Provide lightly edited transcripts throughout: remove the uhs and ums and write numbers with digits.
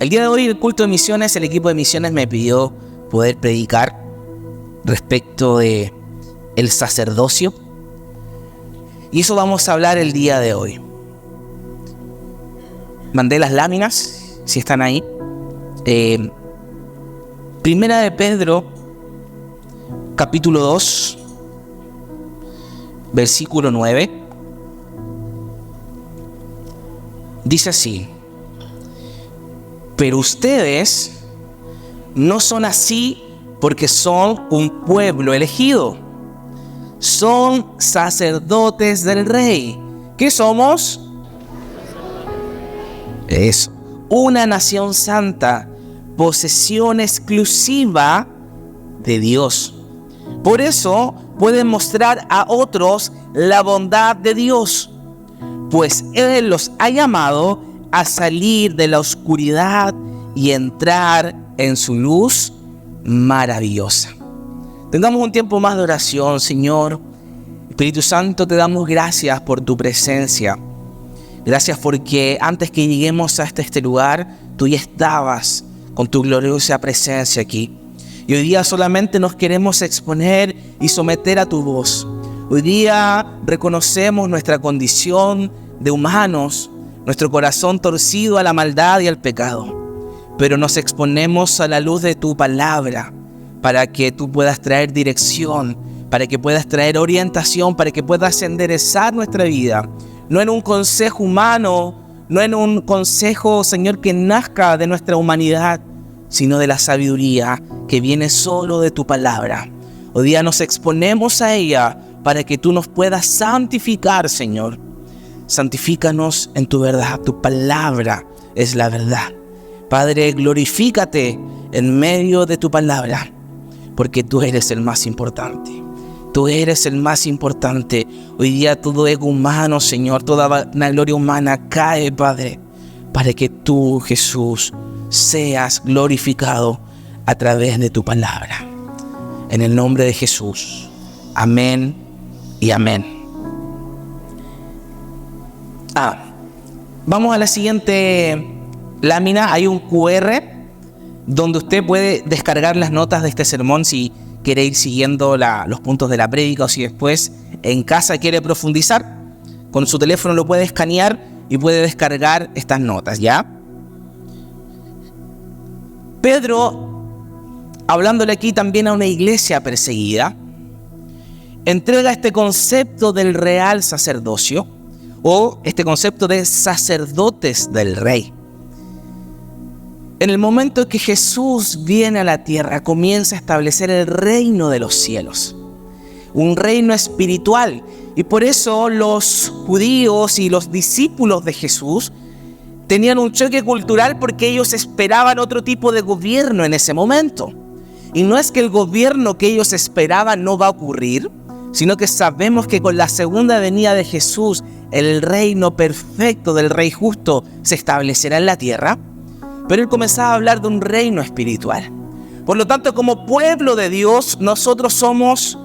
El día de hoy, el culto de misiones, el equipo de misiones me pidió poder predicar respecto de el sacerdocio. Y eso vamos a hablar el día de hoy. Mandé las láminas, si están ahí. Primera de Pedro, capítulo 2, versículo 9. Dice así: pero ustedes no son así porque son un pueblo elegido. Son sacerdotes del Rey. ¿Qué somos? Eso. Una nación santa, posesión exclusiva de Dios. Por eso pueden mostrar a otros la bondad de Dios, pues Él los ha llamado a salir de la oscuridad y entrar en su luz maravillosa. Tengamos un tiempo más de oración, Señor. Espíritu Santo, te damos gracias por tu presencia. Gracias porque antes que lleguemos hasta este lugar, tú ya estabas con tu gloriosa presencia aquí. Y hoy día solamente nos queremos exponer y someter a tu voz. Hoy día reconocemos nuestra condición de humanos, nuestro corazón torcido a la maldad y al pecado. Pero nos exponemos a la luz de tu palabra para que tú puedas traer dirección, para que puedas traer orientación, para que puedas enderezar nuestra vida. No en un consejo humano, no en un consejo, Señor, que nazca de nuestra humanidad, sino de la sabiduría que viene solo de tu palabra. Hoy día nos exponemos a ella para que tú nos puedas santificar, Señor. Santifícanos en tu verdad, tu palabra es la verdad. Padre, glorifícate en medio de tu palabra, porque tú eres el más importante. Tú eres el más importante. Hoy día todo ego humano, Señor, toda vanagloria humana cae, Padre, para que tú, Jesús, seas glorificado a través de tu palabra. En el nombre de Jesús. Amén y amén. Vamos a la siguiente lámina. Hay un QR donde usted puede descargar las notas de este sermón si quiere ir siguiendo los puntos de la prédica, o si después en casa quiere profundizar. Con su teléfono lo puede escanear y puede descargar estas notas, ¿ya? Pedro, hablándole aquí también a una iglesia perseguida, entrega este concepto del real sacerdocio, o este concepto de sacerdotes del Rey. En el momento que Jesús viene a la tierra, comienza a establecer el reino de los cielos, un reino espiritual. Y por eso los judíos y los discípulos de Jesús tenían un choque cultural, porque ellos esperaban otro tipo de gobierno en ese momento. Y no es que el gobierno que ellos esperaban no va a ocurrir, sino que sabemos que con la segunda venida de Jesús, el reino perfecto del Rey justo se establecerá en la tierra. Pero él comenzaba a hablar de un reino espiritual. Por lo tanto, como pueblo de Dios, nosotros somos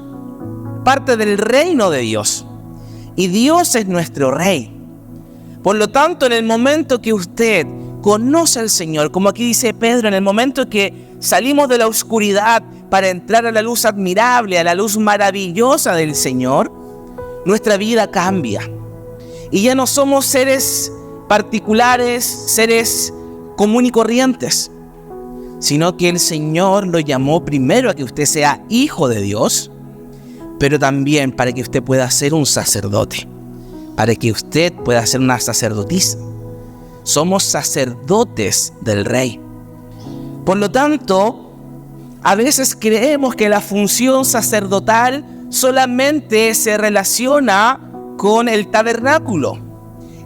parte del reino de Dios. Y Dios es nuestro Rey. Por lo tanto, en el momento que usted conoce al Señor, como aquí dice Pedro, en el momento que salimos de la oscuridad para entrar a la luz admirable, a la luz maravillosa del Señor, nuestra vida cambia. Y ya no somos seres particulares, seres común y corrientes, sino que el Señor lo llamó primero a que usted sea hijo de Dios, pero también para que usted pueda ser un sacerdote, para que usted pueda ser una sacerdotisa. Somos sacerdotes del Rey. Por lo tanto, a veces creemos que la función sacerdotal solamente se relaciona con el tabernáculo.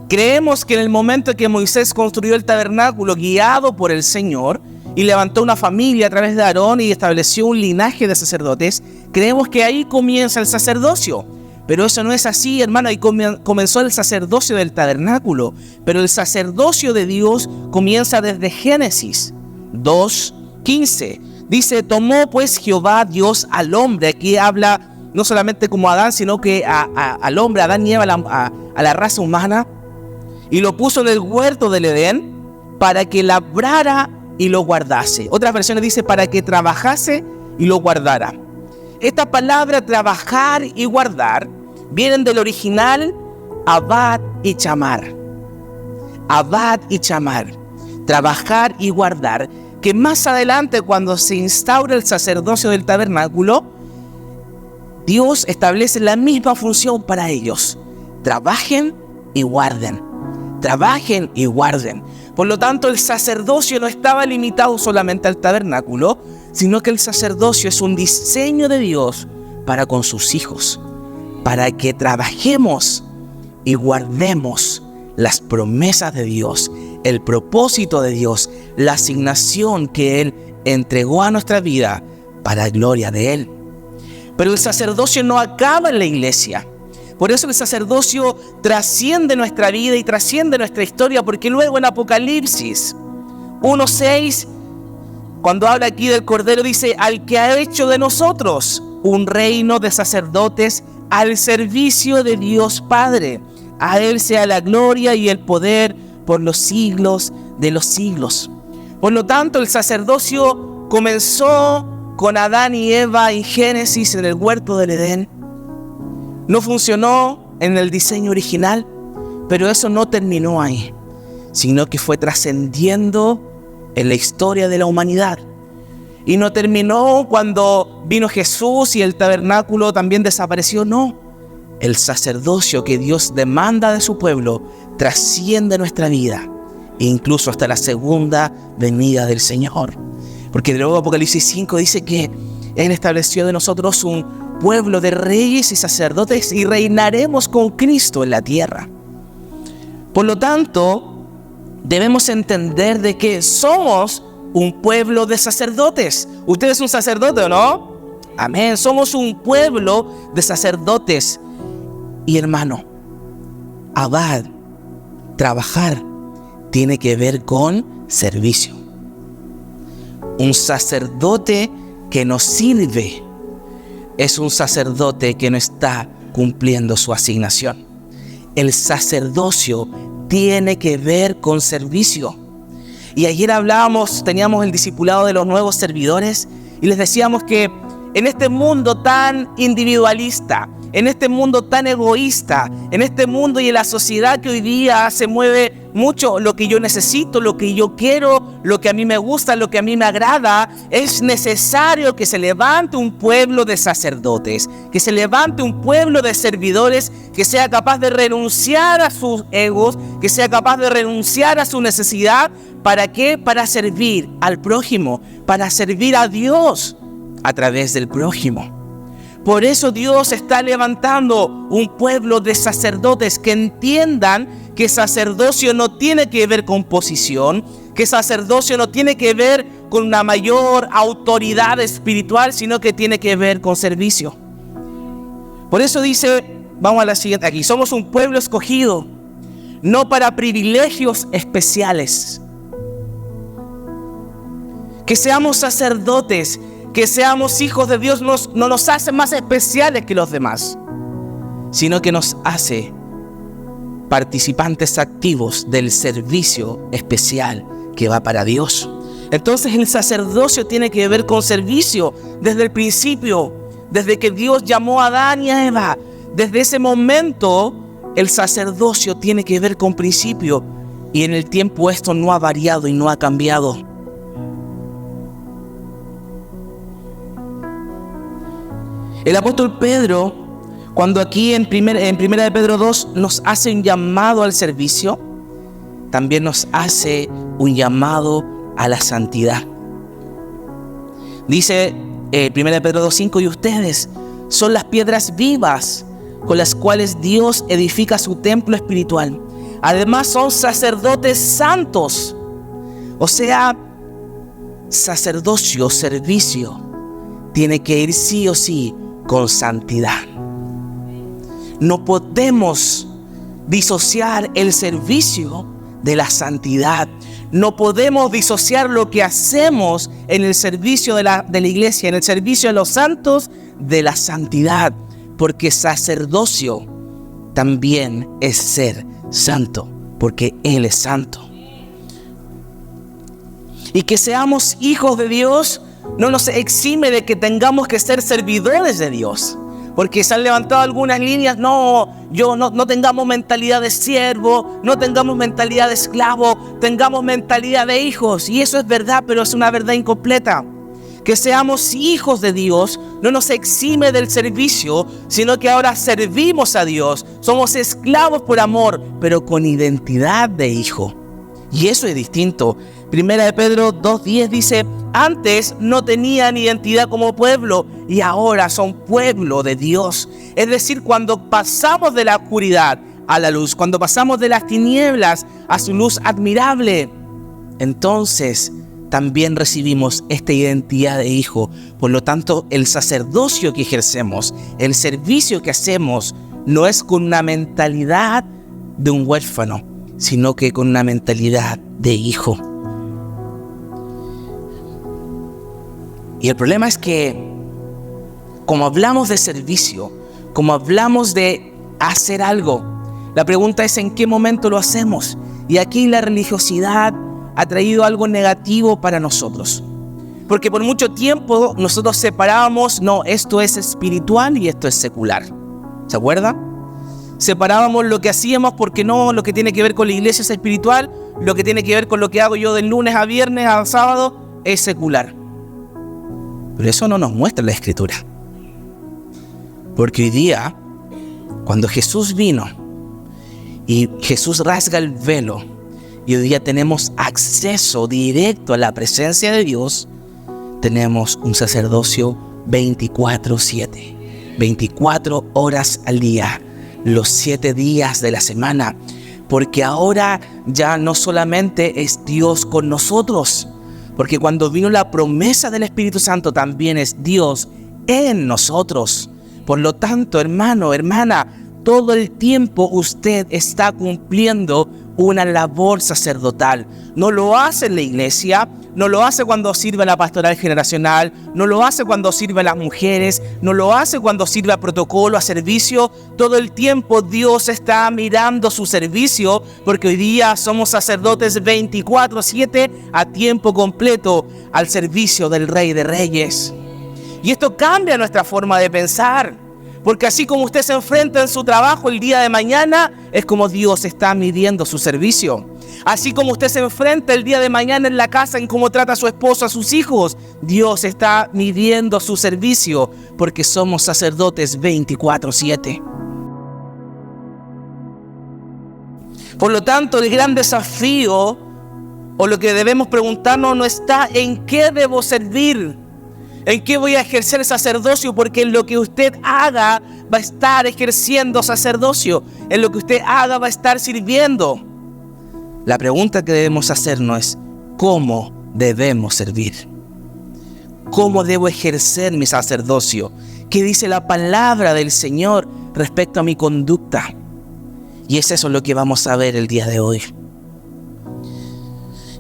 Creemos que en el momento que Moisés construyó el tabernáculo guiado por el Señor y levantó una familia a través de Aarón y estableció un linaje de sacerdotes, creemos que ahí comienza el sacerdocio. Pero eso no es así, hermano. Ahí comenzó el sacerdocio del tabernáculo. Pero el sacerdocio de Dios comienza desde Génesis 2:15. Dice: tomó pues Jehová Dios al hombre. Aquí habla no solamente como Adán, sino que al hombre, a Adán y Eva, a la raza humana, y lo puso en el huerto del Edén para que labrara y lo guardase. Otras versiones dice para que trabajase y lo guardara. Esta palabra trabajar y guardar vienen del original abad y chamar. Abad y chamar, trabajar y guardar, que más adelante cuando se instaura el sacerdocio del tabernáculo, Dios establece la misma función para ellos. Trabajen y guarden. Trabajen y guarden. Por lo tanto, el sacerdocio no estaba limitado solamente al tabernáculo, sino que el sacerdocio es un diseño de Dios para con sus hijos, para que trabajemos y guardemos las promesas de Dios, el propósito de Dios, la asignación que Él entregó a nuestra vida para gloria de Él. Pero el sacerdocio no acaba en la iglesia. Por eso el sacerdocio trasciende nuestra vida y trasciende nuestra historia, porque luego en Apocalipsis 1:6, cuando habla aquí del Cordero, dice: al que ha hecho de nosotros un reino de sacerdotes al servicio de Dios Padre. A Él sea la gloria y el poder por los siglos de los siglos. Por lo tanto, el sacerdocio comenzó con Adán y Eva en Génesis, en el huerto del Edén. No funcionó en el diseño original, pero eso no terminó ahí, sino que fue trascendiendo en la historia de la humanidad. Y no terminó cuando vino Jesús y el tabernáculo también desapareció, no. El sacerdocio que Dios demanda de su pueblo trasciende nuestra vida, incluso hasta la segunda venida del Señor. Porque luego Apocalipsis 5 dice que Él estableció de nosotros un pueblo de reyes y sacerdotes y reinaremos con Cristo en la tierra. Por lo tanto, debemos entender de que somos un pueblo de sacerdotes. ¿Usted es un sacerdote o no? Amén. Somos un pueblo de sacerdotes. Y hermano, abad, trabajar, tiene que ver con servicio. Un sacerdote que nos sirve es un sacerdote que no está cumpliendo su asignación. El sacerdocio tiene que ver con servicio. Y ayer teníamos el discipulado de los nuevos servidores y les decíamos que en este mundo tan individualista, en este mundo tan egoísta, en este mundo y en la sociedad que hoy día se mueve mucho lo que yo necesito, lo que yo quiero, lo que a mí me gusta, lo que a mí me agrada, es necesario que se levante un pueblo de sacerdotes, que se levante un pueblo de servidores que sea capaz de renunciar a sus egos, que sea capaz de renunciar a su necesidad. ¿Para qué? Para servir al prójimo, para servir a Dios a través del prójimo. Por eso Dios está levantando un pueblo de sacerdotes que entiendan que sacerdocio no tiene que ver con posición, que sacerdocio no tiene que ver con una mayor autoridad espiritual, sino que tiene que ver con servicio. Por eso dice, vamos a la siguiente aquí, somos un pueblo escogido, no para privilegios especiales. Que seamos sacerdotes, que seamos hijos de Dios no nos hace más especiales que los demás, sino que nos hace participantes activos del servicio especial que va para Dios. Entonces el sacerdocio tiene que ver con servicio desde el principio, desde que Dios llamó a Adán y a Eva. Desde ese momento el sacerdocio tiene que ver con principio, y en el tiempo esto no ha variado y no ha cambiado. El apóstol Pedro, cuando aquí en primera de Pedro 2 nos hace un llamado al servicio, también nos hace un llamado a la santidad. Dice primera de Pedro 2:5, y ustedes son las piedras vivas con las cuales Dios edifica su templo espiritual. Además son sacerdotes santos. O sea, sacerdocio, servicio, tiene que ir sí o sí con santidad. No podemos disociar el servicio de la santidad. No podemos disociar lo que hacemos en el servicio de la iglesia, en el servicio de los santos, de la santidad. Porque sacerdocio también es ser santo, porque Él es santo. Y que seamos hijos de Dios no nos exime de que tengamos que ser servidores de Dios. Porque se han levantado algunas líneas, no tengamos mentalidad de siervo, no tengamos mentalidad de esclavo, tengamos mentalidad de hijos. Y eso es verdad, pero es una verdad incompleta. Que seamos hijos de Dios no nos exime del servicio, sino que ahora servimos a Dios. Somos esclavos por amor, pero con identidad de hijo. Y eso es distinto. Primera de Pedro 2:10 dice: antes no tenían identidad como pueblo y ahora son pueblo de Dios. Es decir, cuando pasamos de la oscuridad a la luz, cuando pasamos de las tinieblas a su luz admirable, entonces también recibimos esta identidad de hijo. Por lo tanto, el sacerdocio que ejercemos, el servicio que hacemos, no es con una mentalidad de un huérfano, sino que con una mentalidad de hijo. Y el problema es que, como hablamos de servicio, como hablamos de hacer algo, la pregunta es en qué momento lo hacemos. Y aquí la religiosidad ha traído algo negativo para nosotros. Porque por mucho tiempo nosotros separábamos, no, esto es espiritual y esto es secular. ¿Se acuerda? Separábamos lo que hacíamos porque no, lo que tiene que ver con la iglesia es espiritual, lo que tiene que ver con lo que hago yo de lunes a viernes a sábado es secular. Pero eso no nos muestra la Escritura. Porque hoy día, cuando Jesús vino y Jesús rasga el velo y hoy día tenemos acceso directo a la presencia de Dios, tenemos un sacerdocio 24/7, 24 horas al día, los 7 días de la semana, porque ahora ya no solamente es Dios con nosotros, porque cuando vino la promesa del Espíritu Santo también es Dios en nosotros. Por lo tanto, hermano, hermana, todo el tiempo usted está cumpliendo una labor sacerdotal. No lo hace en la iglesia, no lo hace cuando sirve a la pastoral generacional, no lo hace cuando sirve a las mujeres, no lo hace cuando sirve a protocolo, a servicio. Todo el tiempo Dios está mirando su servicio, porque hoy día somos sacerdotes 24/7 a tiempo completo al servicio del Rey de Reyes. Y esto cambia nuestra forma de pensar, porque así como usted se enfrenta en su trabajo el día de mañana, es como Dios está midiendo su servicio. Así como usted se enfrenta el día de mañana en la casa en cómo trata a su esposo, a sus hijos, Dios está midiendo su servicio, porque somos sacerdotes 24/7. Por lo tanto, el gran desafío, o lo que debemos preguntarnos, no está en qué debo servir, en qué voy a ejercer sacerdocio, porque en lo que usted haga va a estar ejerciendo sacerdocio, en lo que usted haga va a estar sirviendo. La pregunta que debemos hacernos es: ¿cómo debemos servir? ¿Cómo debo ejercer mi sacerdocio? ¿Qué dice la palabra del Señor respecto a mi conducta? Y es eso lo que vamos a ver el día de hoy.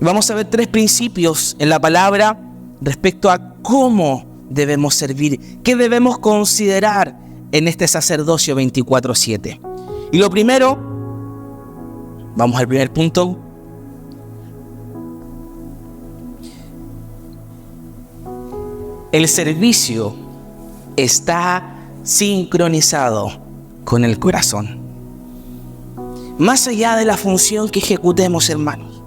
Vamos a ver 3 principios en la palabra respecto a cómo debemos servir, qué debemos considerar en este sacerdocio 24/7. Y lo primero, vamos al primer punto. El servicio está sincronizado con el corazón. Más allá de la función que ejecutemos, hermanos,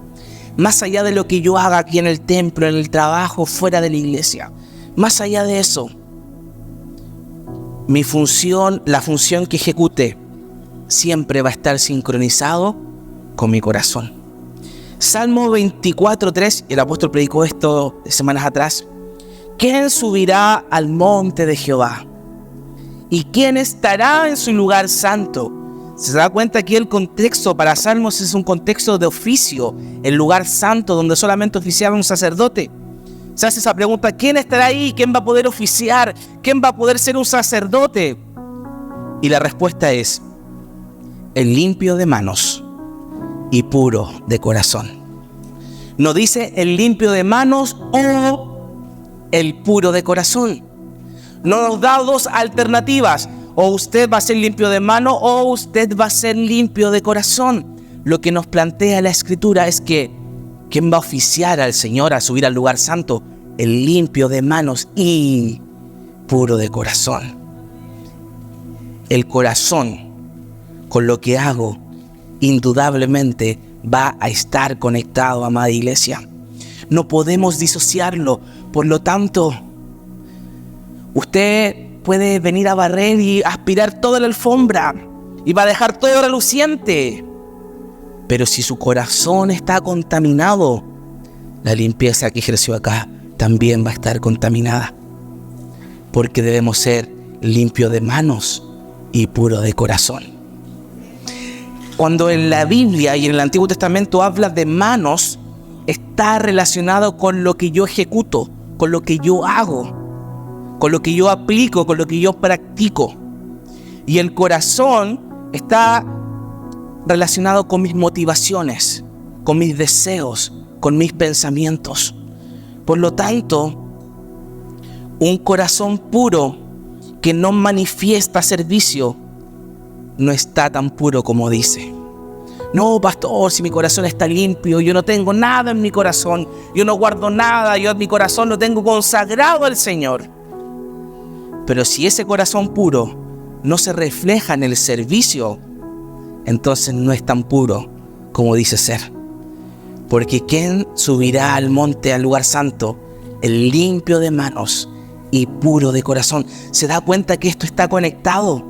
más allá de lo que yo haga aquí en el templo, en el trabajo, fuera de la iglesia, más allá de eso, mi función, la función que ejecute, siempre va a estar sincronizado con mi corazón. Salmo 24:3, el apóstol predicó esto semanas atrás. ¿Quién subirá al monte de Jehová? ¿Y quién estará en su lugar santo? Se da cuenta que el contexto para Salmos es un contexto de oficio, el lugar santo donde solamente oficiaba un sacerdote. Se hace esa pregunta: ¿quién estará ahí? ¿Quién va a poder oficiar? ¿Quién va a poder ser un sacerdote? Y la respuesta es: el limpio de manos y puro de corazón. No dice el limpio de manos o el puro de corazón. No nos da 2 alternativas: o usted va a ser limpio de mano o usted va a ser limpio de corazón. Lo que nos plantea la Escritura es que ¿Quién va a oficiar al Señor a subir al lugar santo? El limpio de manos y puro de corazón. El corazón, con lo que hago, indudablemente va a estar conectado, amada iglesia. No podemos disociarlo. Por lo tanto, usted puede venir a barrer y aspirar toda la alfombra y va a dejar todo reluciente. Pero si su corazón está contaminado, la limpieza que ejerció acá también va a estar contaminada. Porque debemos ser limpios de manos y puros de corazón. Cuando en la Biblia y en el Antiguo Testamento habla de manos, está relacionado con lo que yo ejecuto, con lo que yo hago, con lo que yo aplico, con lo que yo practico. Y el corazón está relacionado con mis motivaciones, con mis deseos, con mis pensamientos. Por lo tanto, un corazón puro que no manifiesta servicio no está tan puro como dice. No, pastor, si mi corazón está limpio, yo no tengo nada en mi corazón, yo no guardo nada, yo mi corazón lo tengo consagrado al Señor. Pero si ese corazón puro no se refleja en el servicio, entonces no es tan puro como dice ser. Porque ¿quién subirá al monte, al lugar santo? El limpio de manos y puro de corazón. ¿Se da cuenta que esto está conectado?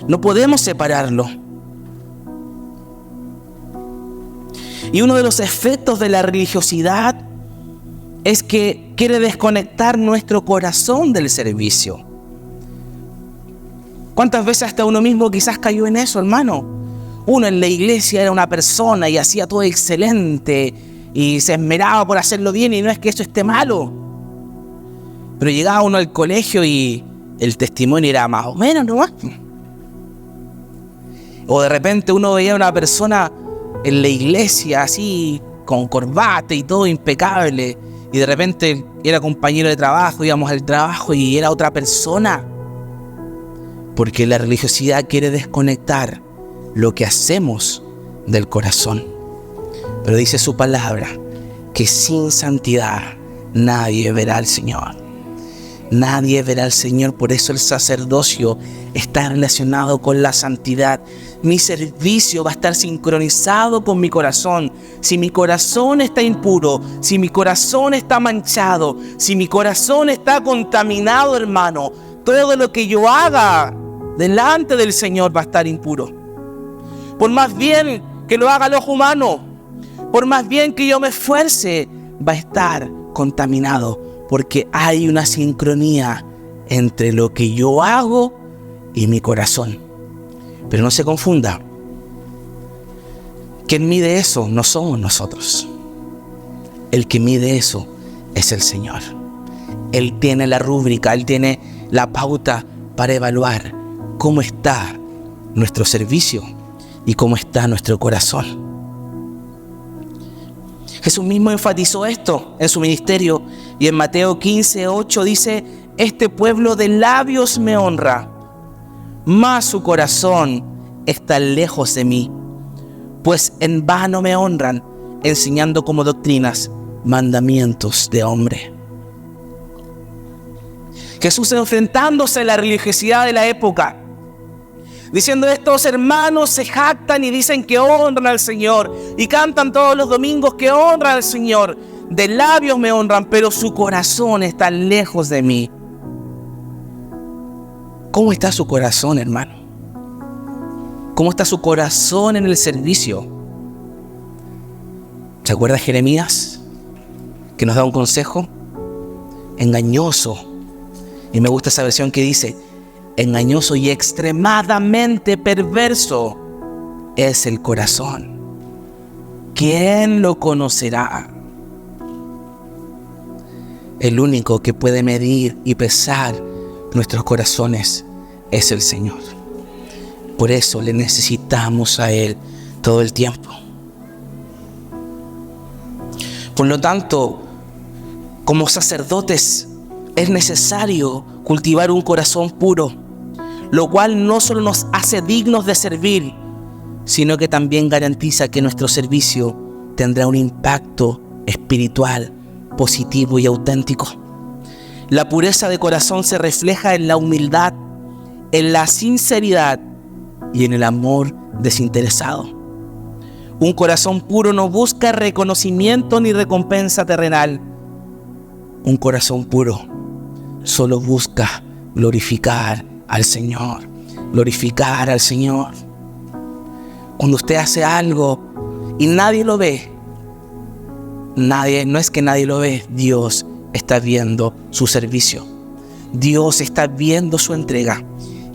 No podemos separarlo. Y uno de los efectos de la religiosidad es que quiere desconectar nuestro corazón del servicio. ¿Cuántas veces hasta uno mismo quizás cayó en eso, hermano? Uno en la iglesia era una persona y hacía todo excelente y se esmeraba por hacerlo bien, y no es que eso esté malo. Pero llegaba uno al colegio y el testimonio era más o menos nomás. O de repente uno veía a una persona en la iglesia así, con corbata y todo impecable, y de repente era compañero de trabajo, íbamos al trabajo y era otra persona. Porque la religiosidad quiere desconectar lo que hacemos del corazón. Pero dice su palabra que sin santidad nadie verá al Señor. Nadie verá al Señor. Por eso el sacerdocio está relacionado con la santidad. Mi servicio va a estar sincronizado con mi corazón. Si mi corazón está impuro, si mi corazón está manchado, si mi corazón está contaminado, hermano, todo lo que yo haga delante del Señor va a estar impuro. Por más bien que lo haga el ojo humano, por más bien que yo me esfuerce, va a estar contaminado. Porque hay una sincronía entre lo que yo hago y mi corazón. Pero no se confunda. Quien mide eso no somos nosotros. El que mide eso es el Señor. Él tiene la rúbrica, Él tiene la pauta para evaluar cómo está nuestro servicio y cómo está nuestro corazón. Jesús mismo enfatizó esto en su ministerio, y en Mateo 15:8 dice: este pueblo de labios me honra, mas su corazón está lejos de mí, pues en vano me honran, enseñando como doctrinas mandamientos de hombre. Jesús enfrentándose a la religiosidad de la época, diciendo: estos hermanos se jactan y dicen que honran al Señor y cantan todos los domingos que honran al Señor. De labios me honran, pero su corazón está lejos de mí. ¿Cómo está su corazón, hermano? ¿Cómo está su corazón en el servicio? ¿Se acuerda Jeremías? Que nos da un consejo. Engañoso. Y me gusta esa versión que dice: engañoso y extremadamente perverso es el corazón. ¿Quién lo conocerá? El único que puede medir y pesar nuestros corazones es el Señor. Por eso le necesitamos a Él todo el tiempo. Por lo tanto, como sacerdotes, es necesario cultivar un corazón puro, lo cual no solo nos hace dignos de servir, sino que también garantiza que nuestro servicio tendrá un impacto espiritual, positivo y auténtico. La pureza de corazón se refleja en la humildad, en la sinceridad y en el amor desinteresado. Un corazón puro no busca reconocimiento ni recompensa terrenal. Un corazón puro solo busca glorificar al Señor. Glorificar al Señor. Cuando usted hace algo y nadie lo ve, no es que nadie lo ve, Dios está viendo su servicio. Dios está viendo su entrega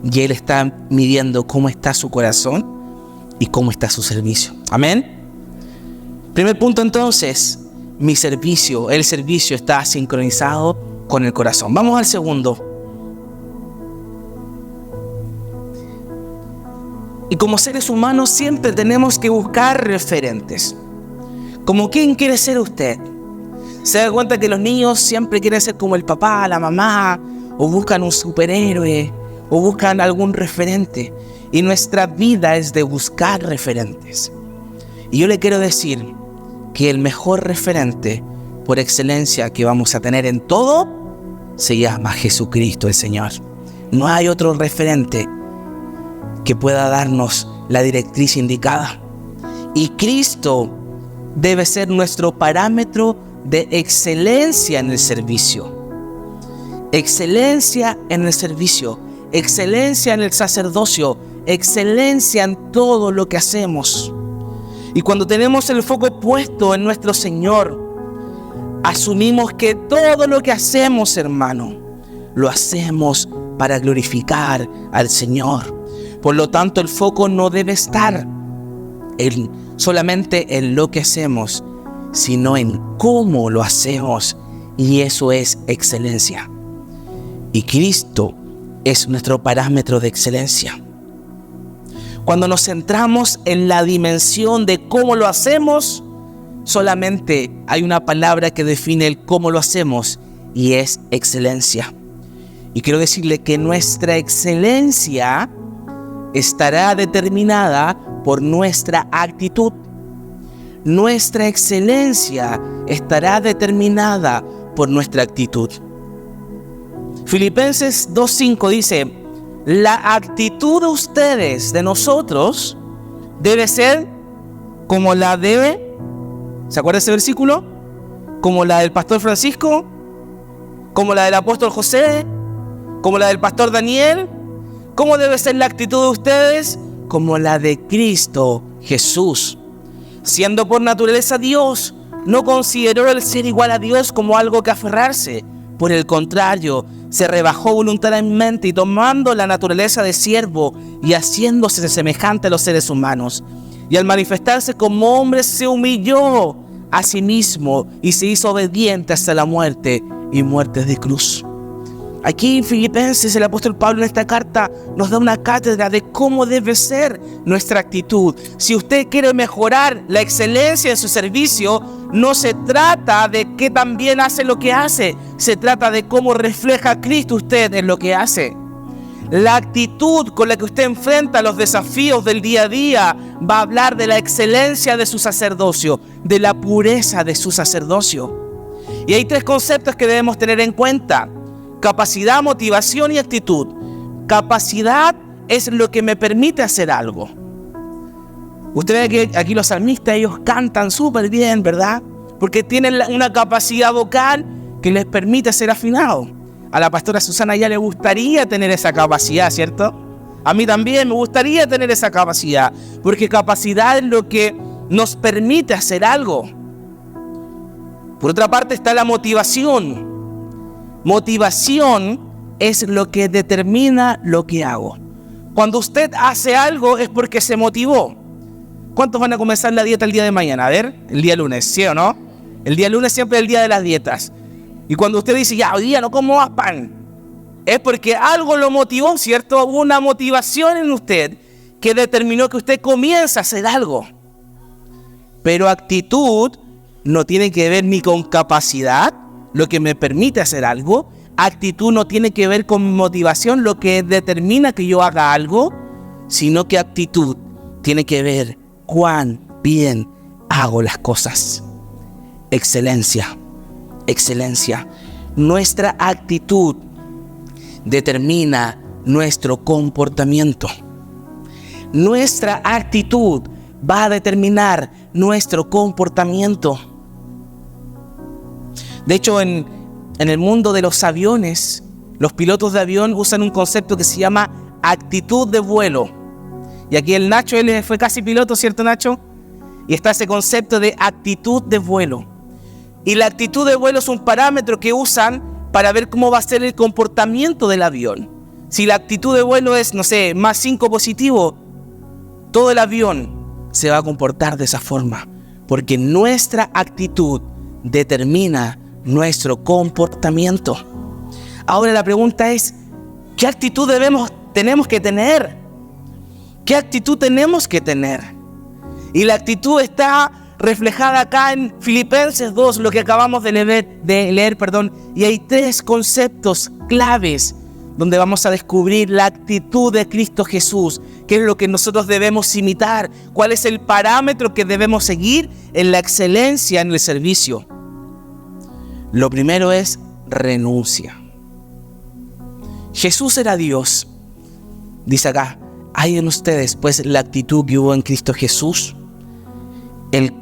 y Él está midiendo cómo está su corazón y cómo está su servicio. Amén. Primer punto entonces, el servicio está sincronizado con el corazón. Vamos al segundo. Y como seres humanos siempre tenemos que buscar referentes. ¿Como quién quiere ser usted? ¿Se da cuenta que los niños siempre quieren ser como el papá, la mamá, o buscan un superhéroe, o buscan algún referente? Y nuestra vida es de buscar referentes. Y yo le quiero decir que el mejor referente por excelencia que vamos a tener en todo se llama Jesucristo el Señor. No hay otro referente que pueda darnos la directriz indicada. Y Cristo debe ser nuestro parámetro de excelencia en el servicio. Excelencia en el servicio, excelencia en el sacerdocio, excelencia en todo lo que hacemos. Y cuando tenemos el foco puesto en nuestro Señor, asumimos que todo lo que hacemos, hermano, lo hacemos para glorificar al Señor. Por lo tanto, el foco no debe estar solamente en lo que hacemos, sino en cómo lo hacemos. Y eso es excelencia. Y Cristo es nuestro parámetro de excelencia. Cuando nos centramos en la dimensión de cómo lo hacemos, solamente hay una palabra que define el cómo lo hacemos, y es excelencia. Y quiero decirle que nuestra excelencia estará determinada por nuestra actitud. Nuestra excelencia estará determinada por nuestra actitud. Filipenses 2:5 dice: la actitud de ustedes, de nosotros, debe ser como la de, ¿se acuerda ese versículo? Como la del pastor Francisco, como la del apóstol José, como la del pastor Daniel. ¿Cómo debe ser la actitud de ustedes? Como la de Cristo Jesús. Siendo por naturaleza Dios, no consideró el ser igual a Dios como algo que aferrarse. Por el contrario, se rebajó voluntariamente y tomando la naturaleza de siervo y haciéndose semejante a los seres humanos. Y al manifestarse como hombre se humilló a sí mismo y se hizo obediente hasta la muerte y muerte de cruz. Aquí en Filipenses el apóstol Pablo en esta carta nos da una cátedra de cómo debe ser nuestra actitud. Si usted quiere mejorar la excelencia en su servicio, no se trata de qué tan bien hace lo que hace, se trata de cómo refleja a Cristo usted en lo que hace. La actitud con la que usted enfrenta los desafíos del día a día va a hablar de la excelencia de su sacerdocio, de la pureza de su sacerdocio. Y hay tres conceptos que debemos tener en cuenta: capacidad, motivación y actitud. Capacidad es lo que me permite hacer algo. Usted ve que aquí los salmistas, ellos cantan súper bien, ¿verdad? Porque tienen una capacidad vocal que les permite ser afinados. A la pastora Susana ya le gustaría tener esa capacidad, ¿cierto? A mí también me gustaría tener esa capacidad, porque capacidad es lo que nos permite hacer algo. Por otra parte está la motivación. Motivación es lo que determina lo que hago. Cuando usted hace algo es porque se motivó. ¿Cuántos van a comenzar la dieta el día de mañana? A ver, el día lunes, ¿sí o no? El día lunes siempre es el día de las dietas. Y cuando usted dice, ya, hoy día no como más pan, es porque algo lo motivó, ¿cierto? Hubo una motivación en usted que determinó que usted comienza a hacer algo. Pero actitud no tiene que ver ni con capacidad, lo que me permite hacer algo. Actitud no tiene que ver con motivación, lo que determina que yo haga algo, sino que actitud tiene que ver cuán bien hago las cosas. Excelencia, excelencia. Nuestra actitud determina nuestro comportamiento. Nuestra actitud va a determinar nuestro comportamiento. De hecho, en el mundo de los aviones, los pilotos de avión usan un concepto que se llama actitud de vuelo. Y aquí el Nacho, él fue casi piloto, ¿cierto, Nacho? Y está ese concepto de actitud de vuelo. Y la actitud de vuelo es un parámetro que usan para ver cómo va a ser el comportamiento del avión. Si la actitud de vuelo es, no sé, más 5 positivo, todo el avión se va a comportar de esa forma. Porque nuestra actitud determina nuestro comportamiento. Ahora la pregunta es, ¿qué actitud tenemos que tener? ¿Qué actitud tenemos que tener? Y la actitud está reflejada acá en Filipenses 2, lo que acabamos de leer. Y hay 3 conceptos claves donde vamos a descubrir la actitud de Cristo Jesús, qué es lo que nosotros debemos imitar, cuál es el parámetro que debemos seguir en la excelencia en el servicio. Lo primero es renuncia. Jesús era Dios. Dice acá, hay en ustedes pues la actitud que hubo en Cristo Jesús, el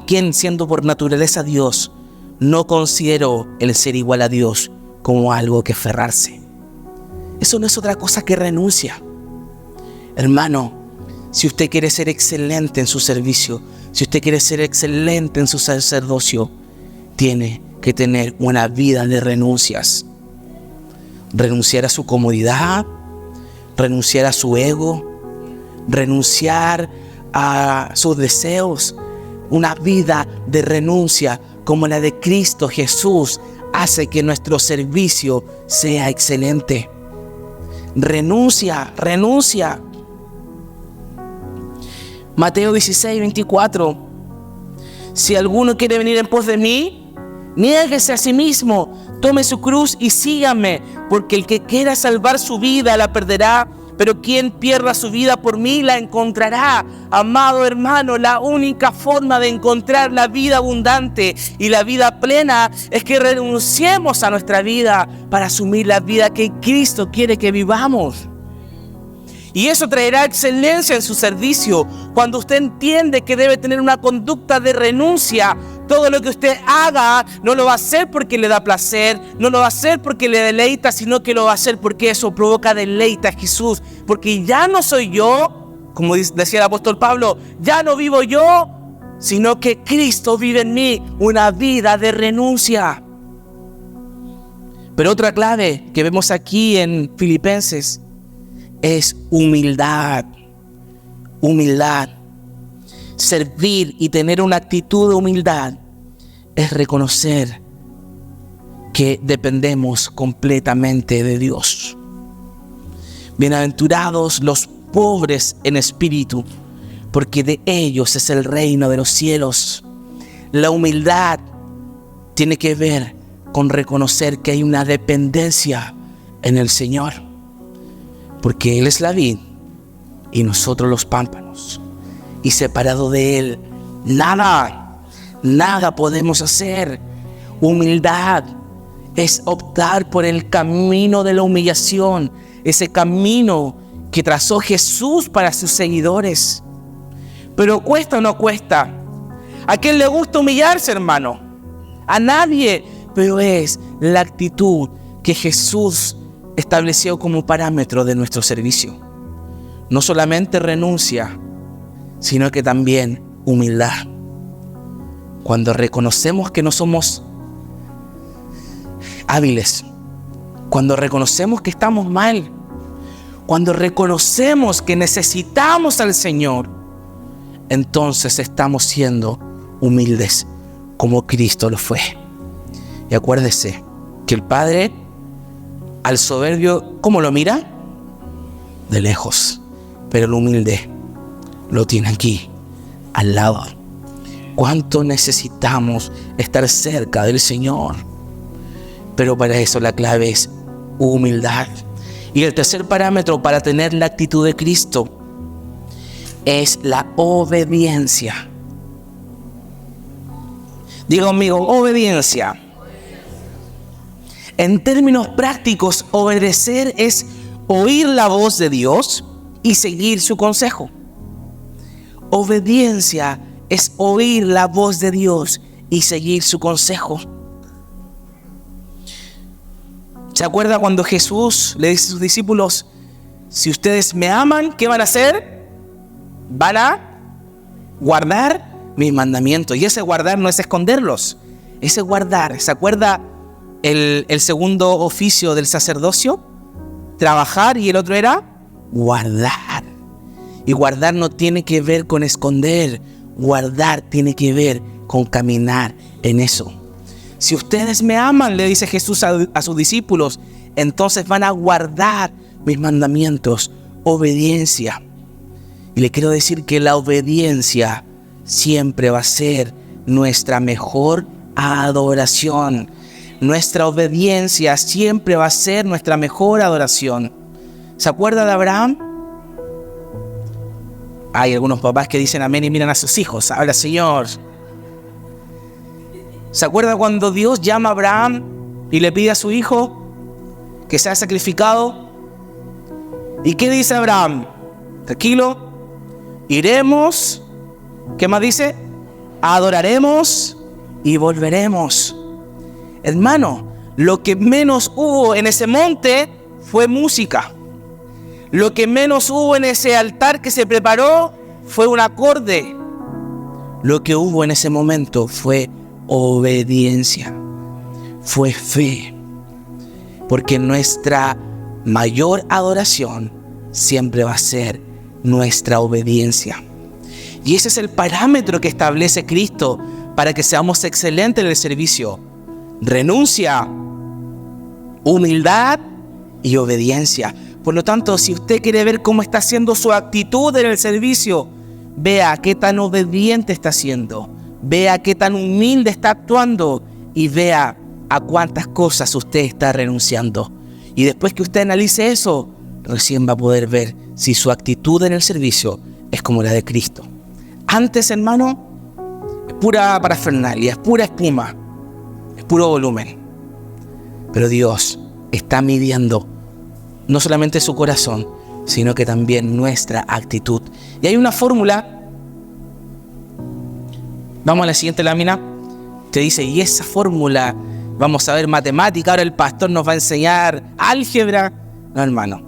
quien siendo por naturaleza Dios, no consideró el ser igual a Dios como algo que aferrarse. Eso no es otra cosa que renuncia. Hermano, si usted quiere ser excelente en su servicio, si usted quiere ser excelente en su sacerdocio, tiene que tener una vida de renuncias. Renunciar a su comodidad, renunciar a su ego, renunciar a sus deseos. Una vida de renuncia como la de Cristo Jesús hace que nuestro servicio sea excelente. Renuncia, renuncia. Mateo 16, 24. Si alguno quiere venir en pos de mí, niéguese a sí mismo, tome su cruz y sígame, porque el que quiera salvar su vida la perderá, pero quien pierda su vida por mí la encontrará. Amado hermano, la única forma de encontrar la vida abundante y la vida plena es que renunciemos a nuestra vida para asumir la vida que Cristo quiere que vivamos. Y eso traerá excelencia en su servicio. Cuando usted entiende que debe tener una conducta de renuncia, todo lo que usted haga no lo va a hacer porque le da placer, no lo va a hacer porque le deleita, sino que lo va a hacer porque eso provoca deleite a Jesús. Porque ya no soy yo, como decía el apóstol Pablo, ya no vivo yo, sino que Cristo vive en mí, una vida de renuncia. Pero otra clave que vemos aquí en Filipenses es humildad. Humildad. Servir y tener una actitud de humildad es reconocer que dependemos completamente de Dios. Bienaventurados los pobres en espíritu, porque de ellos es el reino de los cielos. La humildad tiene que ver con reconocer que hay una dependencia en el Señor, porque Él es la vid y nosotros los pámpanos, y separado de Él nada podemos hacer. Humildad es optar por el camino de la humillación, ese camino que trazó Jesús para sus seguidores. Pero ¿cuesta o no cuesta? ¿A quién le gusta humillarse, hermano? A nadie. Pero es la actitud que Jesús estableció como parámetro de nuestro servicio. No solamente renuncia, sino que también humildad. Cuando reconocemos que no somos hábiles, cuando reconocemos que estamos mal, cuando reconocemos que necesitamos al Señor, entonces estamos siendo humildes como Cristo lo fue. Y acuérdese que el Padre al soberbio, ¿cómo lo mira? De lejos. Pero el humilde lo tiene aquí, al lado. ¿Cuánto necesitamos estar cerca del Señor? Pero para eso la clave es humildad. Y el tercer parámetro para tener la actitud de Cristo es la obediencia. Diga conmigo, obediencia. En términos prácticos, obedecer es oír la voz de Dios y seguir su consejo. Obediencia es oír la voz de Dios y seguir su consejo. ¿Se acuerda cuando Jesús le dice a sus discípulos, si ustedes me aman, ¿qué van a hacer? Van a guardar mis mandamientos. Y ese guardar no es esconderlos, ese guardar. ¿Se acuerda el segundo oficio del sacerdocio? Trabajar, y el otro era guardar. Y guardar no tiene que ver con esconder, guardar tiene que ver con caminar en eso. Si ustedes me aman, le dice Jesús a sus discípulos, entonces van a guardar mis mandamientos. Obediencia. Y le quiero decir que la obediencia siempre va a ser nuestra mejor adoración. Nuestra obediencia siempre va a ser nuestra mejor adoración. ¿Se acuerda de Abraham? Hay algunos papás que dicen amén y miran a sus hijos. Habla, Señor. ¿Se acuerda cuando Dios llama a Abraham y le pide a su hijo que sea sacrificado? ¿Y qué dice Abraham? Tranquilo, iremos, ¿qué más dice? Adoraremos y volveremos. Hermano, lo que menos hubo en ese monte fue música. Lo que menos hubo en ese altar que se preparó fue un acorde. Lo que hubo en ese momento fue obediencia, fue fe, porque nuestra mayor adoración siempre va a ser nuestra obediencia. Y ese es el parámetro que establece Cristo para que seamos excelentes en el servicio: renuncia, humildad y obediencia. Por lo tanto, si usted quiere ver cómo está siendo su actitud en el servicio, vea qué tan obediente está siendo, vea qué tan humilde está actuando y vea a cuántas cosas usted está renunciando. Y después que usted analice eso, recién va a poder ver si su actitud en el servicio es como la de Cristo. Antes, hermano, es pura parafernalia, es pura espuma, es puro volumen. Pero Dios está midiendo no solamente su corazón, sino que también nuestra actitud. Y hay una fórmula. Vamos a la siguiente lámina. Te dice, y esa fórmula, vamos a ver matemática, ahora el pastor nos va a enseñar álgebra. No, hermano.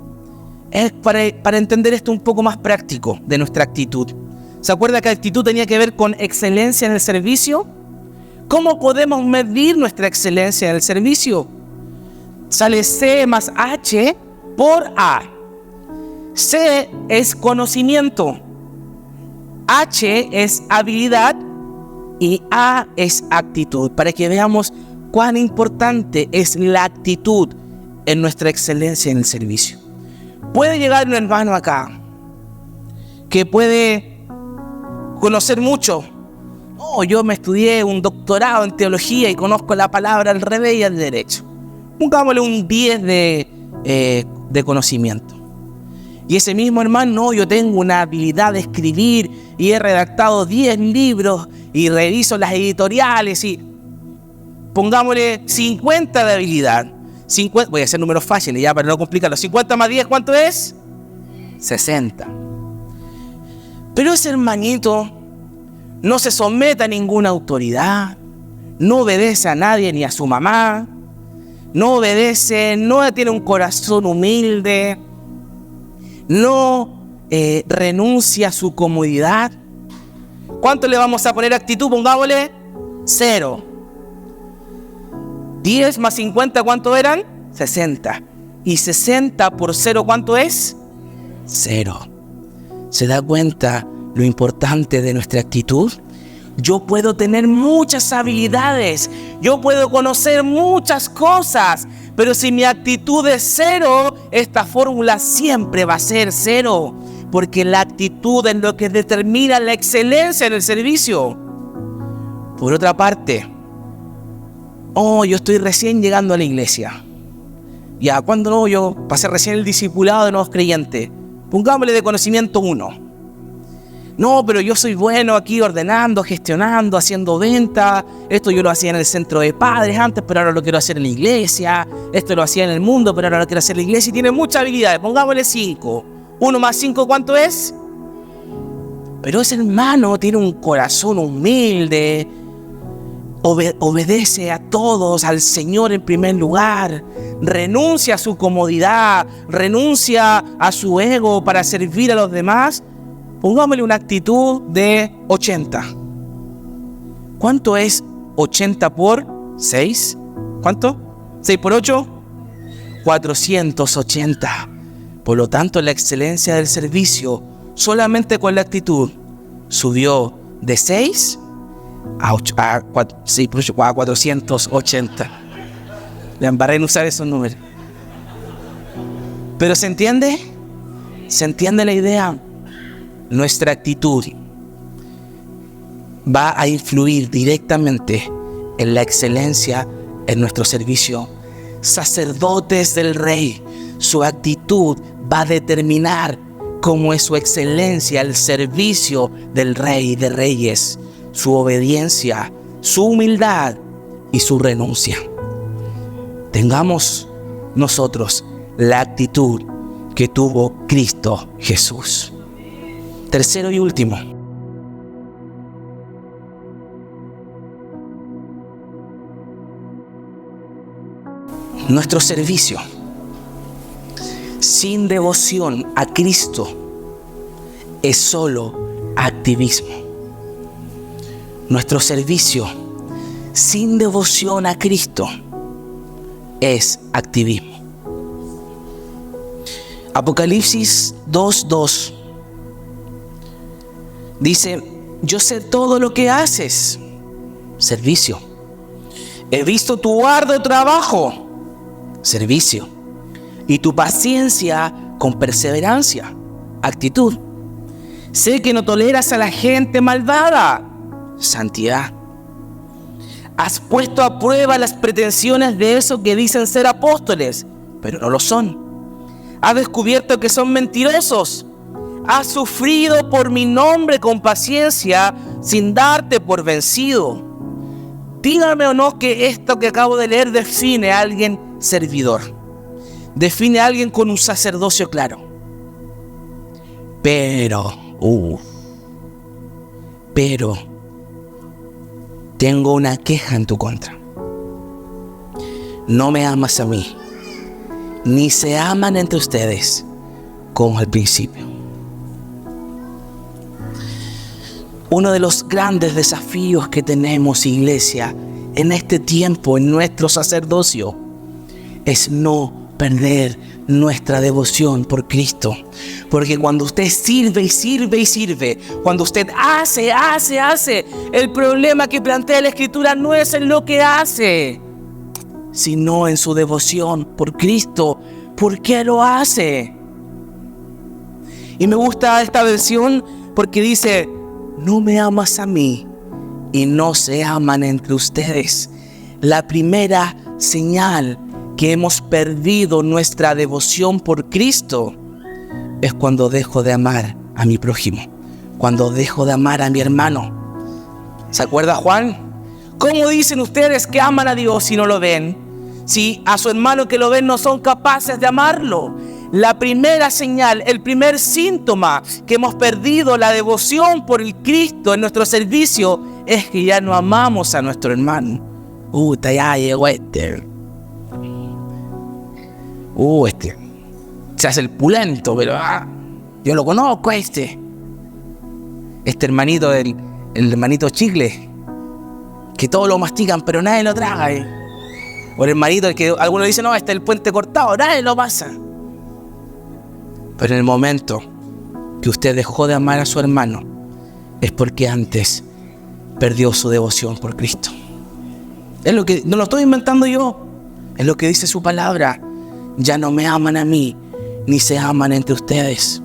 Es para entender esto un poco más práctico de nuestra actitud. ¿Se acuerda que actitud tenía que ver con excelencia en el servicio? ¿Cómo podemos medir nuestra excelencia en el servicio? Sale C más H por A. C es conocimiento, H es habilidad y A es actitud, para que veamos cuán importante es la actitud en nuestra excelencia en el servicio. Puede llegar un hermano acá que puede conocer mucho. Oh, yo me estudié un doctorado en teología y conozco la palabra al revés y al derecho. Pongámosle un 10 de conocimiento. Y ese mismo hermano, no, yo tengo una habilidad de escribir y he redactado 10 libros y reviso las editoriales y pongámosle 50 de habilidad. 50, voy a hacer números fáciles ya para no complicarlo. 50 más 10, ¿cuánto es? 60. Pero ese hermanito no se somete a ninguna autoridad, no obedece a nadie ni a su mamá, no obedece, no tiene un corazón humilde, no renuncia a su comodidad. ¿Cuánto le vamos a poner actitud? Pongámosle 0. 10 más 50, ¿cuánto eran? 60. Y 60 por 0, ¿cuánto es? 0. ¿Se da cuenta lo importante de nuestra actitud? Yo puedo tener muchas habilidades, yo puedo conocer muchas cosas, pero si mi actitud es 0, esta fórmula siempre va a ser 0, porque la actitud es lo que determina la excelencia en el servicio. Por otra parte, yo estoy recién llegando a la iglesia. Ya, ¿cuándo no? Yo pasé recién el discipulado de nuevos creyentes. Pongámosle de conocimiento 1. No, pero yo soy bueno aquí ordenando, gestionando, haciendo venta. Esto yo lo hacía en el centro de padres antes, pero ahora lo quiero hacer en la iglesia. Esto lo hacía en el mundo, pero ahora lo quiero hacer en la iglesia. Y tiene muchas habilidades. Pongámosle 5. 1 más 5, ¿cuánto es? Pero ese hermano tiene un corazón humilde. Obedece a todos, al Señor en primer lugar. Renuncia a su comodidad. Renuncia a su ego para servir a los demás. Pongámosle una actitud de 80. ¿Cuánto es 80 por 6? ¿Cuánto? 6 por 8. 480. Por lo tanto, la excelencia del servicio, solamente con la actitud, subió de 6 a 480. Le embarré en usar esos números. ¿Pero se entiende? ¿Se entiende la idea? Nuestra actitud va a influir directamente en la excelencia en nuestro servicio. Sacerdotes del Rey, su actitud va a determinar cómo es su excelencia, el servicio del Rey de Reyes, su obediencia, su humildad y su renuncia. Tengamos nosotros la actitud que tuvo Cristo Jesús. Tercero y último. Nuestro servicio sin devoción a Cristo es solo activismo. Nuestro servicio sin devoción a Cristo es activismo. Apocalipsis 2:2 dice: yo sé todo lo que haces, servicio. He visto tu arduo trabajo, servicio. Y tu paciencia con perseverancia, actitud. Sé que no toleras a la gente malvada, santidad. Has puesto a prueba las pretensiones de esos que dicen ser apóstoles, pero no lo son. Has descubierto que son mentirosos. Has sufrido por mi nombre con paciencia sin darte por vencido. Dígame o no que esto que acabo de leer define a alguien servidor. Define a alguien con un sacerdocio claro. Pero tengo una queja en tu contra. No me amas a mí, ni se aman entre ustedes como al principio. Uno de los grandes desafíos que tenemos, iglesia, en este tiempo, en nuestro sacerdocio, es no perder nuestra devoción por Cristo. Porque cuando usted sirve y sirve y sirve, cuando usted hace, el problema que plantea la Escritura no es en lo que hace, sino en su devoción por Cristo. ¿Por qué lo hace? Y me gusta esta versión porque dice: no me amas a mí y no se aman entre ustedes. La primera señal que hemos perdido nuestra devoción por Cristo es cuando dejo de amar a mi prójimo, cuando dejo de amar a mi hermano. ¿Se acuerda Juan? ¿Cómo dicen ustedes que aman a Dios si no lo ven? Si a su hermano que lo ven no son capaces de amarlo. La primera señal, el primer síntoma que hemos perdido la devoción por el Cristo en nuestro servicio es que ya no amamos a nuestro hermano. Ya llegó este se hace el pulento, pero yo lo conozco este hermanito, el hermanito chicle, que todos lo mastican pero nadie lo traga, o el hermanito el que algunos dicen: no, este es el puente cortado, nadie lo pasa. Pero en el momento que usted dejó de amar a su hermano, es porque antes perdió su devoción por Cristo. Es lo que no lo estoy inventando yo, es lo que dice su palabra. Ya no me aman a mí, ni se aman entre ustedes.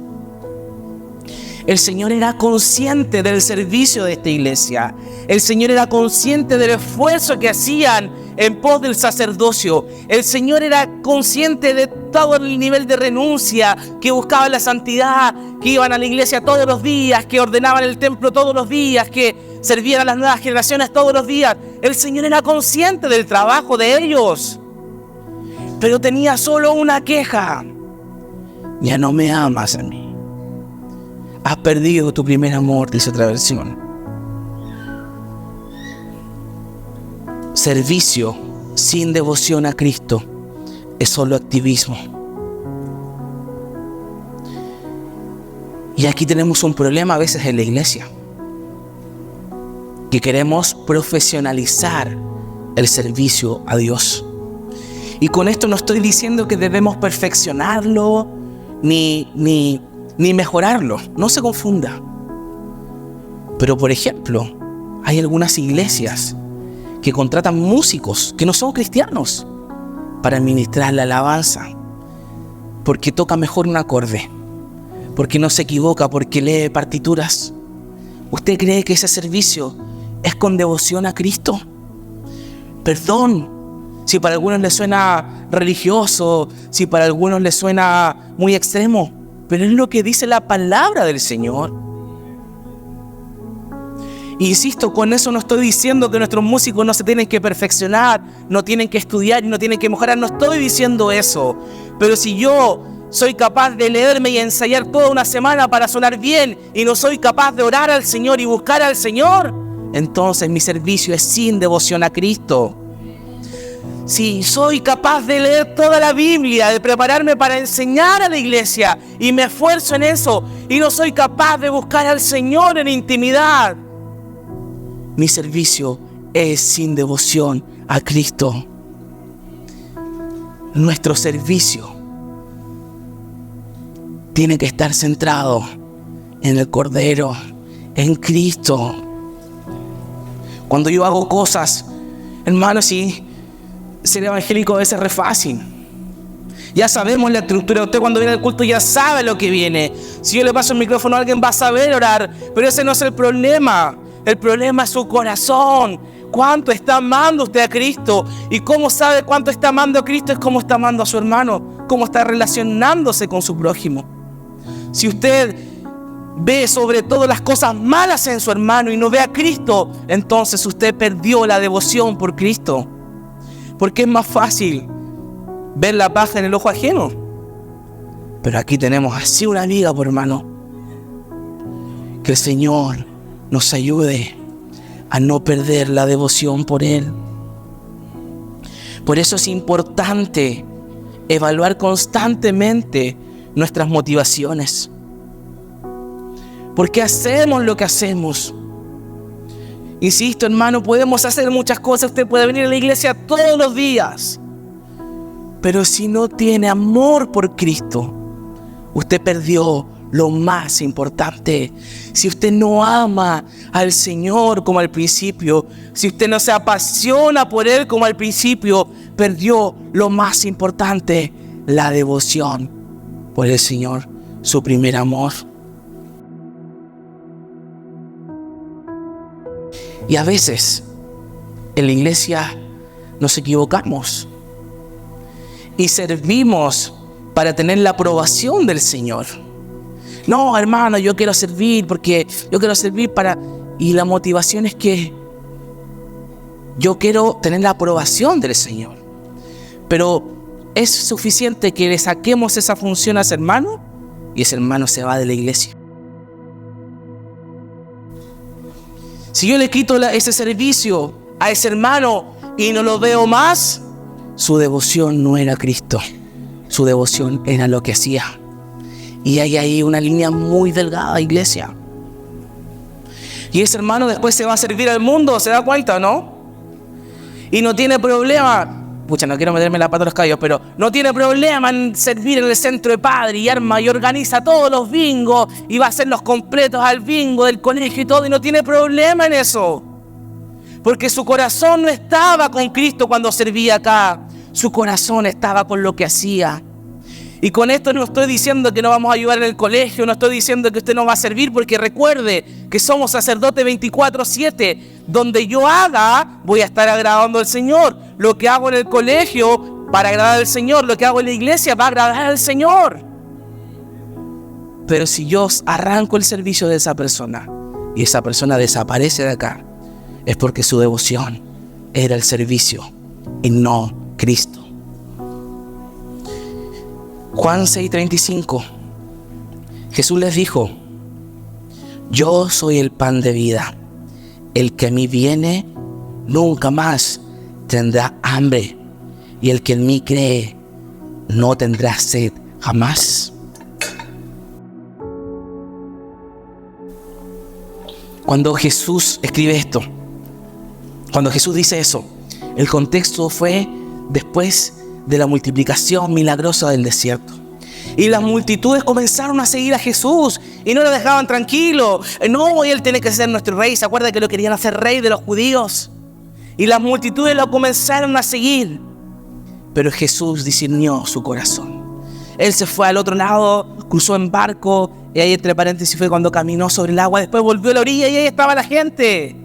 El Señor era consciente del servicio de esta iglesia. El Señor era consciente del esfuerzo que hacían en pos del sacerdocio. El Señor era consciente de todo el nivel de renuncia, que buscaban la santidad, que iban a la iglesia todos los días, que ordenaban el templo todos los días, que servían a las nuevas generaciones todos los días. El Señor era consciente del trabajo de ellos, pero tenía solo una queja: ya no me amas a mí. Has perdido tu primer amor, dice otra versión. Servicio sin devoción a Cristo es solo activismo. Y aquí tenemos un problema a veces en la iglesia, que queremos profesionalizar el servicio a Dios. Y con esto no estoy diciendo que debemos perfeccionarlo ni mejorarlo, no se confunda. Pero por ejemplo, hay algunas iglesias que contratan músicos que no son cristianos para ministrar la alabanza, porque toca mejor un acorde, porque no se equivoca, porque lee partituras. ¿Usted cree que ese servicio es con devoción a Cristo? Perdón si para algunos les suena religioso, si para algunos les suena muy extremo, pero es lo que dice la palabra del Señor. Insisto, con eso no estoy diciendo que nuestros músicos no se tienen que perfeccionar, no tienen que estudiar y no tienen que mejorar. No estoy diciendo eso. Pero si yo soy capaz de leerme y ensayar toda una semana para sonar bien y no soy capaz de orar al Señor y buscar al Señor, entonces mi servicio es sin devoción a Cristo. Si soy capaz de leer toda la Biblia, de prepararme para enseñar a la iglesia y me esfuerzo en eso y no soy capaz de buscar al Señor en intimidad, mi servicio es sin devoción a Cristo. Nuestro servicio tiene que estar centrado en el Cordero, en Cristo. Cuando yo hago cosas, hermanos, sí, ser evangélico a veces es re fácil. Ya sabemos la estructura. Usted cuando viene al culto ya sabe lo que viene. Si yo le paso el micrófono a alguien va a saber orar, pero ese no es el problema. El problema es su corazón. ¿Cuánto está amando usted a Cristo? Y cómo sabe cuánto está amando a Cristo es cómo está amando a su hermano, cómo está relacionándose con su prójimo. Si usted ve sobre todo las cosas malas en su hermano y no ve a Cristo, entonces usted perdió la devoción por Cristo. Porque es más fácil ver la paja en el ojo ajeno. Pero aquí tenemos así una viga, por hermano. Que el Señor nos ayude a no perder la devoción por Él. Por eso es importante evaluar constantemente nuestras motivaciones. ¿Por qué hacemos lo que hacemos? Insisto, hermano, podemos hacer muchas cosas. Usted puede venir a la iglesia todos los días, pero si no tiene amor por Cristo, usted perdió lo más importante. Si usted no ama al Señor como al principio, si usted no se apasiona por Él como al principio, perdió lo más importante, la devoción por el Señor, su primer amor. Y a veces en la iglesia nos equivocamos y servimos para tener la aprobación del Señor. No, hermano, yo quiero servir porque yo quiero servir para... Y la motivación es que yo quiero tener la aprobación del Señor. Pero es suficiente que le saquemos esa función a ese hermano y ese hermano se va de la iglesia. Si yo le quito ese servicio a ese hermano y no lo veo más, su devoción no era Cristo. Su devoción era lo que hacía. Y hay ahí una línea muy delgada, iglesia. Y ese hermano después se va a servir al mundo, ¿se da cuenta, no? Y no tiene problema. Pucha, no quiero meterme la pata a los caballos, pero no tiene problema en servir en el centro de padre y arma y organiza todos los bingos y va a hacer los completos al bingo del colegio y todo, y no tiene problema en eso. Porque su corazón no estaba con Cristo cuando servía acá. Su corazón estaba con lo que hacía. Y con esto no estoy diciendo que no vamos a ayudar en el colegio, no estoy diciendo que usted no va a servir, porque recuerde que somos sacerdotes 24/7. Donde yo haga, voy a estar agradando al Señor. Lo que hago en el colegio, para agradar al Señor. Lo que hago en la iglesia, va a agradar al Señor. Pero si yo arranco el servicio de esa persona y esa persona desaparece de acá, es porque su devoción era el servicio y no Cristo. Juan 6:35. Jesús les dijo: yo soy el pan de vida. El que a mí viene nunca más tendrá hambre, y el que en mí cree no tendrá sed jamás. Cuando Jesús escribe esto, cuando Jesús dice eso, el contexto fue después de la multiplicación milagrosa del desierto. Y las multitudes comenzaron a seguir a Jesús y no lo dejaban tranquilo. No, él tiene que ser nuestro rey. ¿Se acuerda que lo querían hacer rey de los judíos? Y las multitudes lo comenzaron a seguir. Pero Jesús discernió su corazón. Él se fue al otro lado, cruzó en barco, y ahí entre paréntesis fue cuando caminó sobre el agua. Después volvió a la orilla y ahí estaba la gente.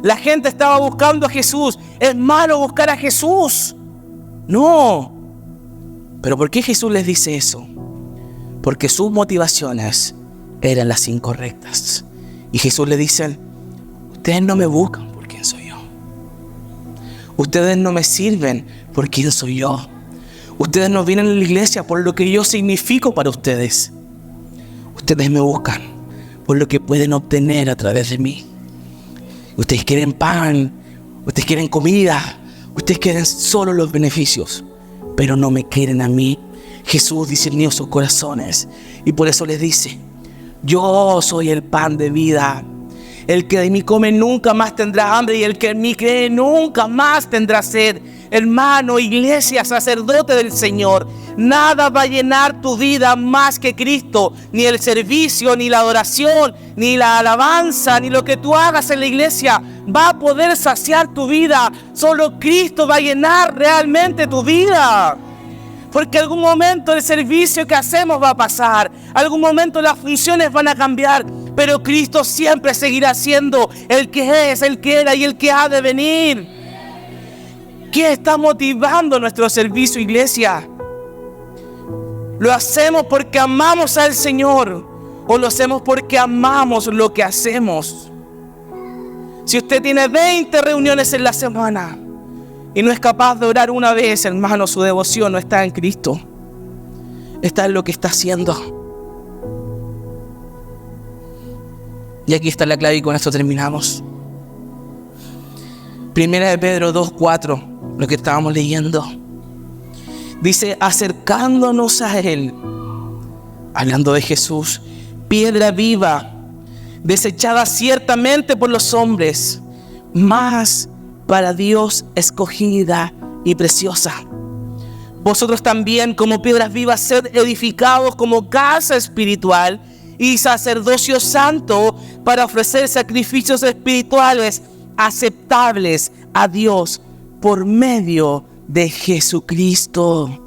La gente estaba buscando a Jesús. ¿Es malo buscar a Jesús? No. ¿Pero por qué Jesús les dice eso? Porque sus motivaciones eran las incorrectas. Y Jesús les dice: ustedes no me buscan por quién soy yo. Ustedes no me sirven por quién soy yo. Ustedes no vienen a la iglesia por lo que yo significo para ustedes. Ustedes me buscan por lo que pueden obtener a través de mí. Ustedes quieren pan, ustedes quieren comida, ustedes quieren solo los beneficios, pero no me quieren a mí. Jesús discernió sus corazones y por eso les dice: yo soy el pan de vida. El que de mí come nunca más tendrá hambre, y el que en mí cree nunca más tendrá sed. Hermano, iglesia, sacerdote del Señor, nada va a llenar tu vida más que Cristo. Ni el servicio, ni la adoración, ni la alabanza, ni lo que tú hagas en la iglesia va a poder saciar tu vida. Solo Cristo va a llenar realmente tu vida. Porque algún momento el servicio que hacemos va a pasar. Algún momento las funciones van a cambiar. Pero Cristo siempre seguirá siendo el que es, el que era y el que ha de venir. ¿Qué está motivando nuestro servicio, iglesia? ¿Lo hacemos porque amamos al Señor o lo hacemos porque amamos lo que hacemos? Si usted tiene 20 reuniones en la semana y no es capaz de orar una vez, hermano, su devoción no está en Cristo. Está en lo que está haciendo. Y aquí está la clave y con esto terminamos. Primera de Pedro 2:4, lo que estábamos leyendo. Dice: acercándonos a Él, hablando de Jesús, piedra viva, desechada ciertamente por los hombres, mas para Dios escogida y preciosa. Vosotros también, como piedras vivas, sed edificados como casa espiritual y sacerdocio santo, para ofrecer sacrificios espirituales aceptables a Dios por medio de Jesucristo.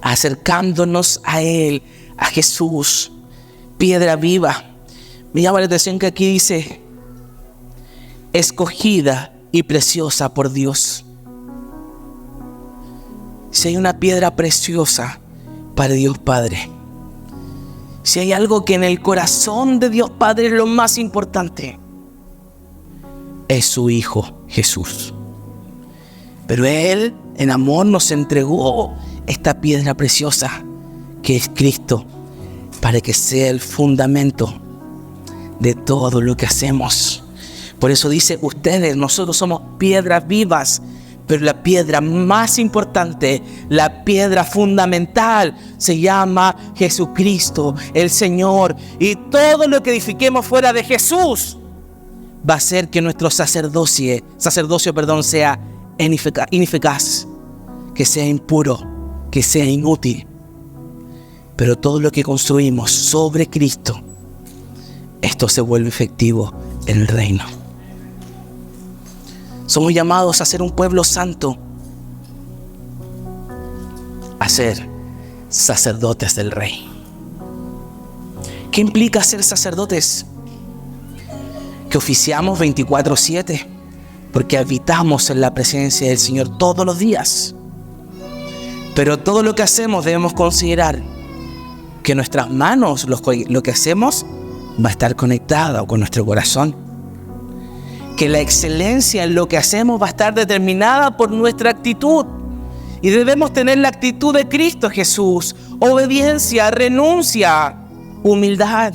Acercándonos a Él, a Jesús, piedra viva. Me llama la atención que aquí dice: escogida y preciosa por Dios. Si hay una piedra preciosa para Dios Padre, si hay algo que en el corazón de Dios Padre es lo más importante, es su Hijo Jesús. Pero Él en amor nos entregó esta piedra preciosa que es Cristo, para que sea el fundamento de todo lo que hacemos. Por eso dice: nosotros somos piedras vivas, pero la piedra más importante, la piedra fundamental, se llama Jesucristo, el Señor. Y todo lo que edifiquemos fuera de Jesús va a hacer que nuestro sacerdocio sea ineficaz, que sea impuro, que sea inútil. Pero todo lo que construimos sobre Cristo, esto se vuelve efectivo en el reino. Somos llamados a ser un pueblo santo. a ser sacerdotes del Rey. ¿Qué implica ser sacerdotes? Que oficiamos 24/7, porque habitamos en la presencia del Señor todos los días. Pero todo lo que hacemos debemos considerar que nuestras manos, lo que hacemos, va a estar conectado con nuestro corazón. Que la excelencia en lo que hacemos va a estar determinada por nuestra actitud. Y debemos tener la actitud de Cristo Jesús: obediencia, renuncia, humildad.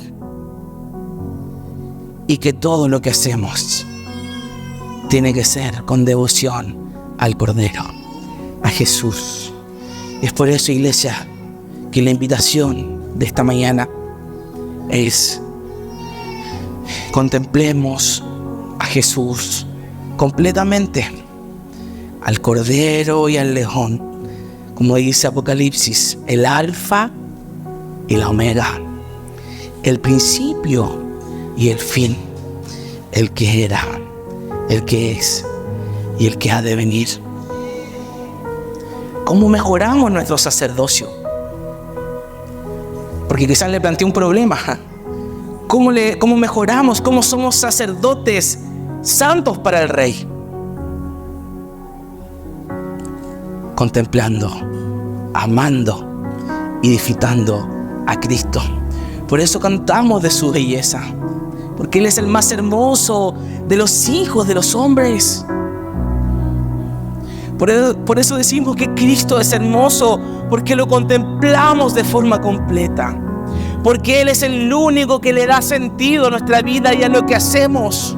Y que todo lo que hacemos tiene que ser con devoción al Cordero, a Jesús. Es por eso, iglesia, que la invitación de esta mañana es: contemplemos a Jesús completamente, al Cordero y al León, como dice Apocalipsis, el Alfa y la Omega, el principio y el fin, el que era, el que es y el que ha de venir. ¿Cómo mejoramos nuestro sacerdocio? Porque quizás le planteé un problema. ¿Cómo mejoramos? ¿Cómo somos sacerdotes santos para el Rey? Contemplando, amando y disfrutando a Cristo. Por eso cantamos de su belleza, porque Él es el más hermoso de los hijos de los hombres. Por eso decimos que Cristo es hermoso, porque lo contemplamos de forma completa. Porque Él es el único que le da sentido a nuestra vida y a lo que hacemos.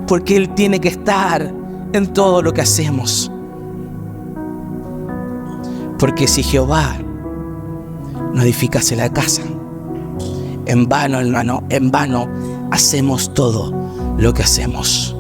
Porque Él tiene que estar en todo lo que hacemos. Porque si Jehová no edificase la casa, en vano, hermano, en vano hacemos todo lo que hacemos.